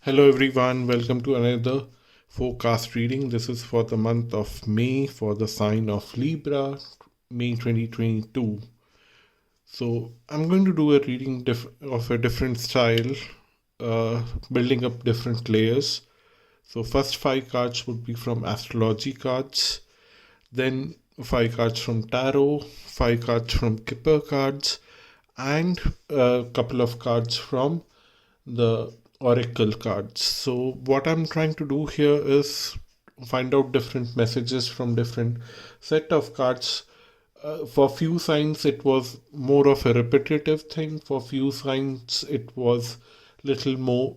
Hello everyone, welcome to another forecast reading. This is for the month of May for the sign of Libra, May 2022. So I'm going to do a reading of a different style, building up different layers. So first 5 cards would be from astrology cards, then 5 cards from tarot, 5 cards from Kipper cards, and a couple of cards from the oracle cards. So what I'm trying to do here is find out different messages from different set of cards. For few signs it was more of a repetitive thing, for few signs it was little more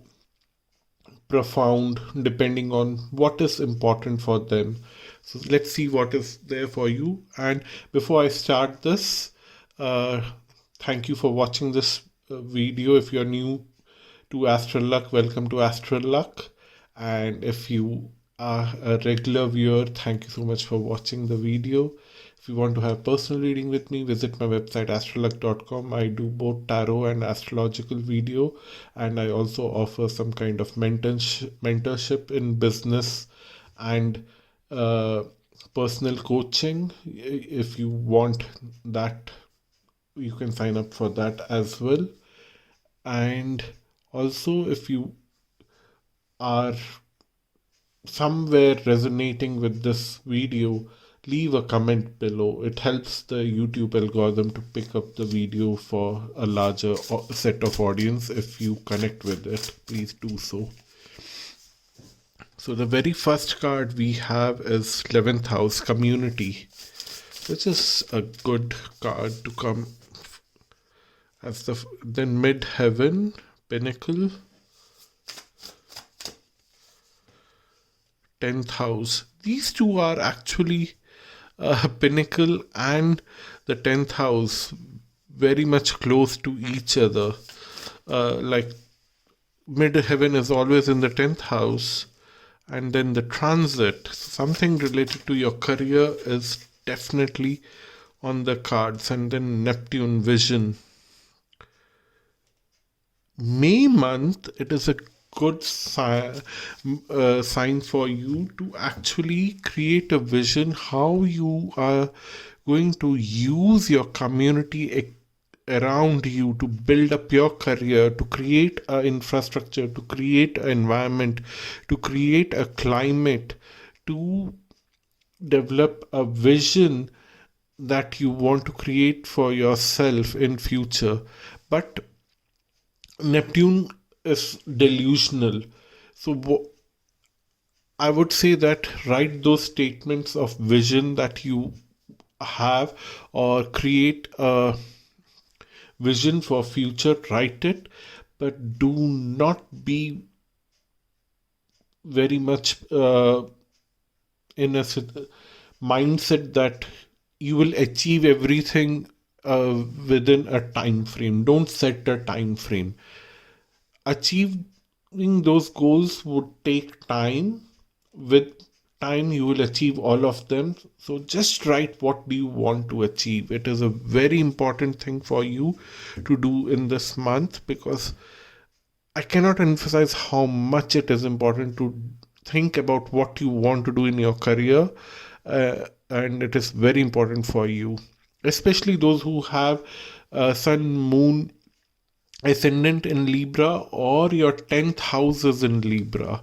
profound depending on what is important for them. So let's see what is there for you. And before I start this, thank you for watching this video. If you're new to Astral Luck, welcome to Astral Luck. And if you are a regular viewer, thank you so much for watching the video. If you want to have personal reading with me, visit my website astralluck.com. I do both tarot and astrological video, and I also offer some kind of mentorship in business and personal coaching. If you want that, you can sign up for that as well. And also, if you are somewhere resonating with this video, leave a comment below. It helps the YouTube algorithm to pick up the video for a larger set of audience. If you connect with it, please do so. So the very first card we have is 11th house, community, which is a good card to come as then mid-heaven, pinnacle, 10th house. These two are actually pinnacle and the 10th house very much close to each other. Like mid-heaven is always in the 10th house, and then the transit, something related to your career, is definitely on the cards. And then Neptune, vision. May month, it is a good sign for you to actually create a vision how you are going to use your community around you to build up your career, to create an infrastructure, to create an environment, to create a climate, to develop a vision that you want to create for yourself in future. But Neptune is delusional. So I would say that write those statements of vision that you have, or create a vision for future, write it, but do not be very much in a mindset that you will achieve everything within a time frame. Don't set a time frame. Achieving those goals would take time. With time you will achieve all of them. So just write what do you want to achieve. It is a very important thing for you to do in this month, because I cannot emphasize how much it is important to think about what you want to do in your career, and it is very important for you, especially those who have sun, moon, ascendant in Libra, or your 10th house is in Libra.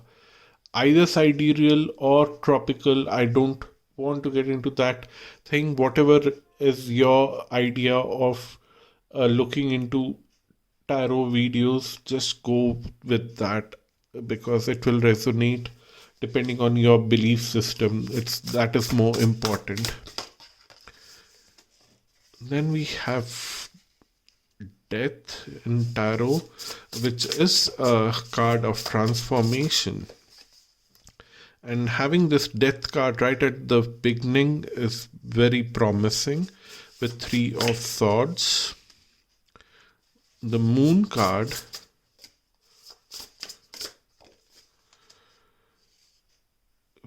Either sidereal or tropical, I don't want to get into that thing. Whatever is your idea of looking into tarot videos, just go with that, because it will resonate depending on your belief system. That is more important. Then we have death in tarot, which is a card of transformation. And having this death card right at the beginning is very promising, with 3 of swords. The moon card,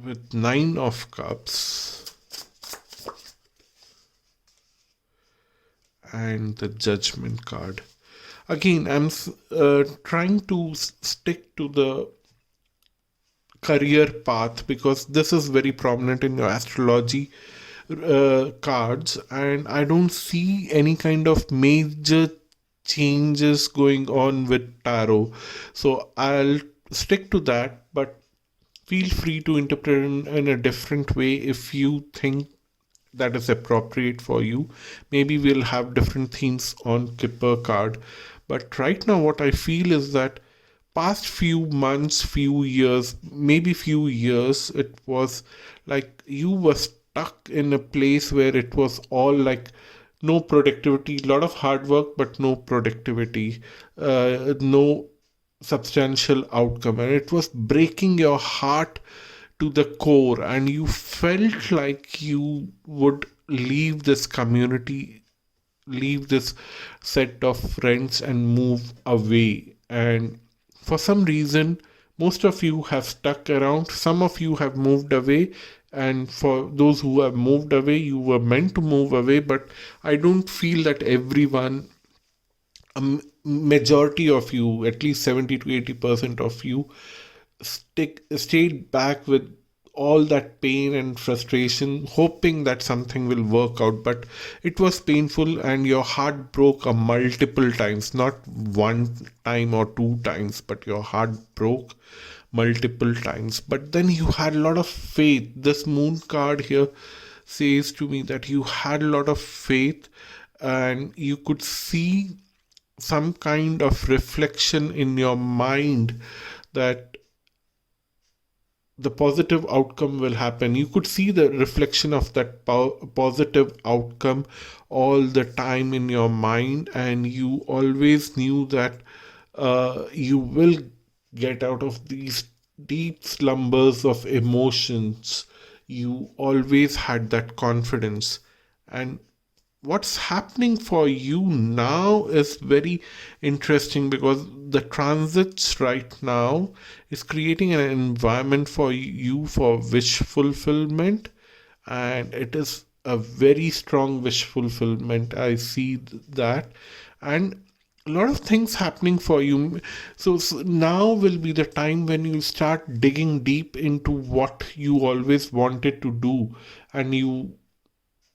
with 9 of cups, and the judgment card. Again, I'm trying to stick to the career path, because this is very prominent in your astrology cards, and I don't see any kind of major changes going on with tarot. So I'll stick to that, but feel free to interpret in a different way if you think that is appropriate for you. Maybe we'll have different themes on Kipper card. But right now, what I feel is that past few months, few years, maybe few years, it was like you were stuck in a place where it was all like no productivity, a lot of hard work, but no productivity, no substantial outcome, and it was breaking your heart to the core, and you felt like you would leave this community, leave this set of friends and move away. And for some reason, most of you have stuck around, some of you have moved away, and for those who have moved away, you were meant to move away. But I don't feel that everyone, a majority of you, at least 70 to 80% of you, stayed back with all that pain and frustration, hoping that something will work out. But it was painful, and your heart broke multiple times, not one time or two times, but your heart broke multiple times. But then you had a lot of faith. This moon card here says to me that you had a lot of faith, and you could see some kind of reflection in your mind that the positive outcome will happen. You could see the reflection of that positive outcome all the time in your mind, and you always knew that you will get out of these deep slumbers of emotions. You always had that confidence. And what's happening for you now is very interesting, because the transits right now is creating an environment for you for wish fulfillment, and it is a very strong wish fulfillment. I see that, and a lot of things happening for you. So now will be the time when you start digging deep into what you always wanted to do, and you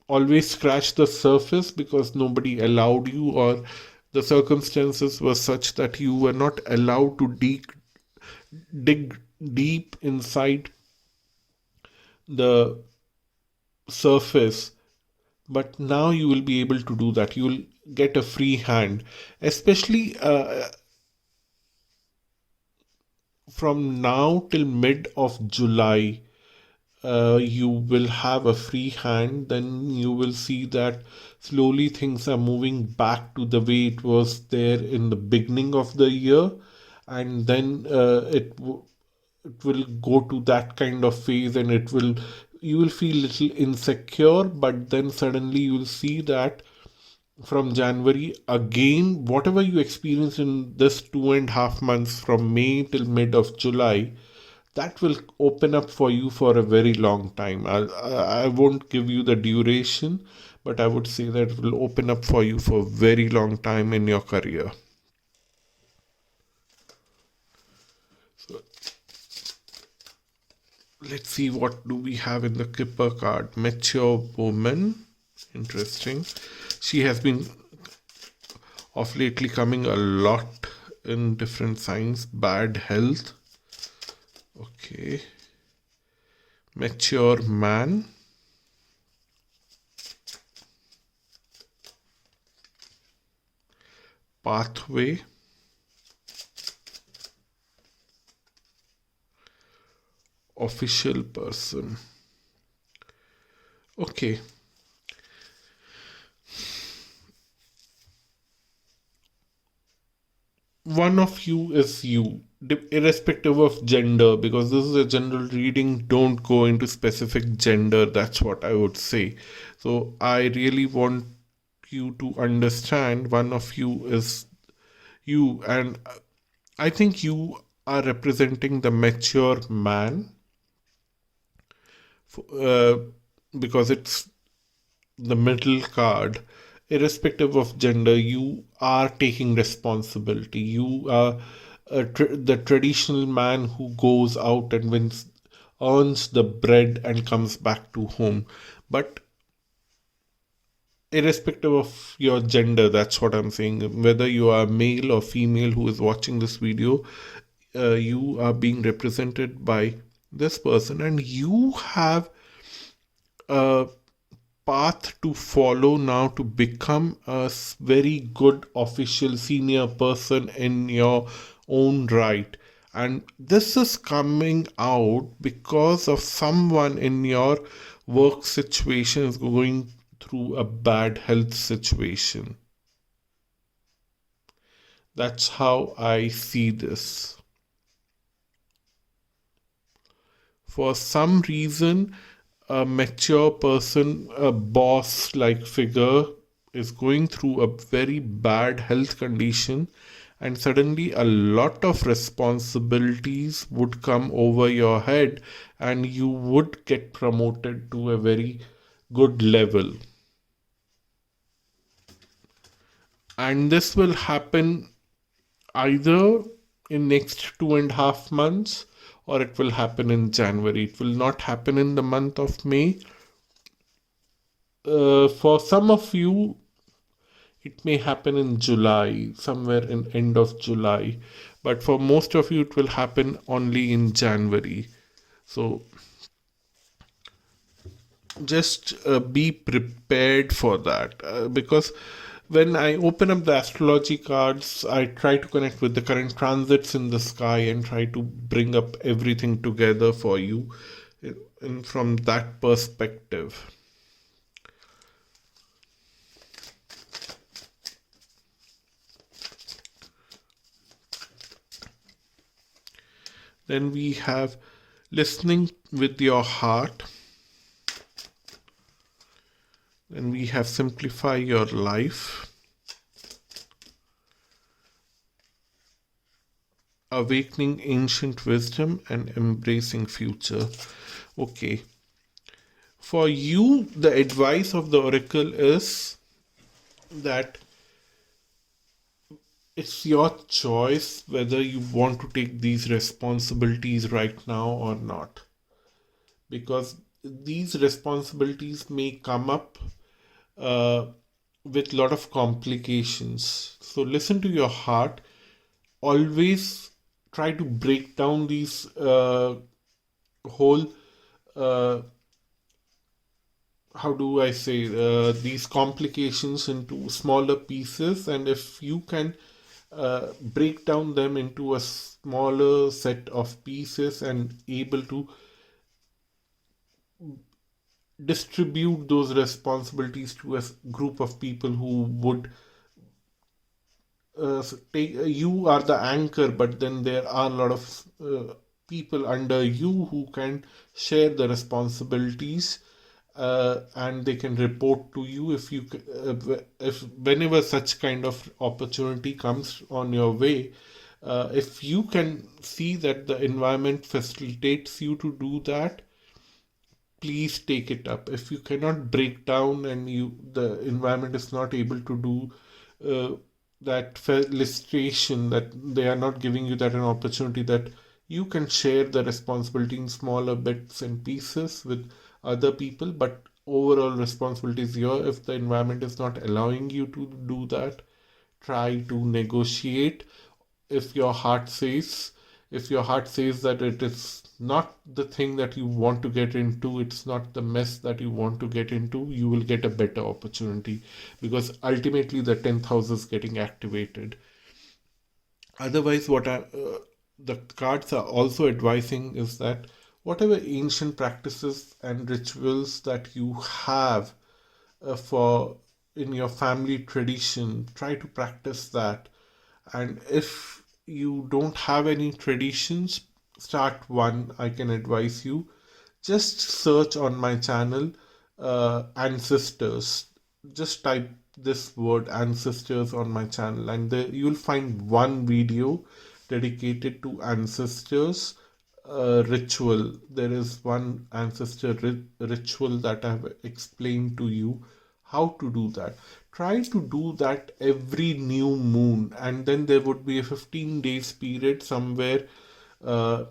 always scratch the surface because nobody allowed you, or the circumstances were such that you were not allowed to dig deep inside the surface. But now you will be able to do that. You will get a free hand, especially from now till mid of July. You will have a free hand. Then you will see that slowly things are moving back to the way it was there in the beginning of the year, and then it will go to that kind of phase, and you will feel little insecure. But then suddenly you will see that from January again, whatever you experience in this 2.5 months from May till mid of July, that will open up for you for a very long time. I won't give you the duration, but I would say that it will open up for you for a very long time in your career. So let's see, what do we have in the Kipper card? Mature woman. Interesting. She has been of lately coming a lot in different signs. Bad health. Okay. Mature man. Pathway. Official person. Okay. One of you is you, irrespective of gender, because this is a general reading. Don't go into specific gender. That's what I would say. So I really want you to understand one of you is you, and I think you are representing the mature man, uh, because it's the middle card. Irrespective of gender, you are taking responsibility. You are the traditional man who goes out and earns the bread and comes back to home. But irrespective of your gender, that's what I'm saying, whether you are male or female who is watching this video, you are being represented by this person, and you have a path to follow now to become a very good official senior person in your own right. And this is coming out because of someone in your work situation is going through a bad health situation. That's how I see this. For some reason, a mature person, a boss like figure, is going through a very bad health condition, and suddenly a lot of responsibilities would come over your head, and you would get promoted to a very good level. And this will happen either in next 2.5 months, or it will happen in January. It will not happen in the month of May. For some of you, it may happen in July, somewhere in end of July. But for most of you, it will happen only in January. So just be prepared for that, because when I open up the astrology cards, I try to connect with the current transits in the sky and try to bring up everything together for you and from that perspective. Then we have listening with your heart. Then we have simplify your life. Awakening ancient wisdom and embracing future. Okay. For you, the advice of the oracle is that it's your choice whether you want to take these responsibilities right now or not. Because these responsibilities may come up with a lot of complications. So listen to your heart. Always try to break down these whole how do I say these complications into smaller pieces, and if you can break down them into a smaller set of pieces and able to distribute those responsibilities to a group of people who would take, you are the anchor, but then there are a lot of people under you who can share the responsibilities, and they can report to you if whenever such kind of opportunity comes on your way. If you can see that the environment facilitates you to do that, please take it up. If you cannot break down and the environment is not able to do that facilitation, that they are not giving you that an opportunity, that you can share the responsibility in smaller bits and pieces with other people, but overall responsibility is yours. If the environment is not allowing you to do that, try to negotiate. If your heart says that it is not the thing that you want to get into, it's not the mess that you want to get into, you will get a better opportunity, because ultimately the 10th house is getting activated. Otherwise, the cards are also advising is that whatever ancient practices and rituals that you have for in your family tradition, try to practice that. And if you don't have any traditions, start one. I can advise you. Just search on my channel ancestors. Just type this word ancestors on my channel, and you'll find one video dedicated to ancestors ritual. There is one ancestor ritual that I have explained to you how to do that. try to do that every new moon, and then there would be a 15 days period somewhere uh,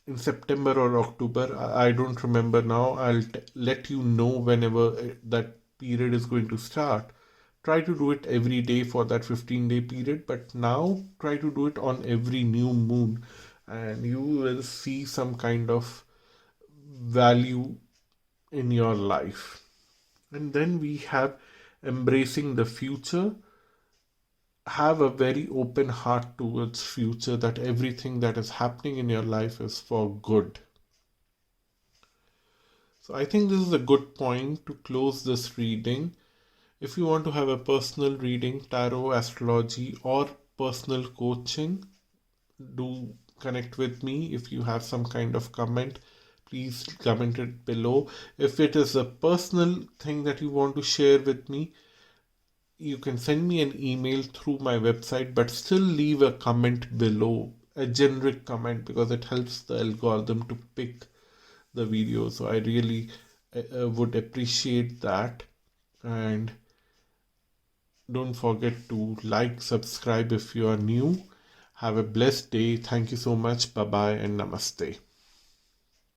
in September or October. I don't remember now. I'll let you know whenever that period is going to start. Try to do it every day for that 15-day period, but now try to do it on every new moon, and you will see some kind of value in your life. And then we have embracing the future. Have a very open heart towards future, that everything that is happening in your life is for good. So I think this is a good point to close this reading. If you want to have a personal reading, tarot, astrology, or personal coaching, do connect with me. If you have some kind of comment, please comment it below. If it is a personal thing that you want to share with me, you can send me an email through my website, but still leave a comment below, a generic comment, because it helps the algorithm to pick the video. So I really would appreciate that. And don't forget to like, subscribe if you are new. Have a blessed day. Thank you so much. Bye bye and namaste.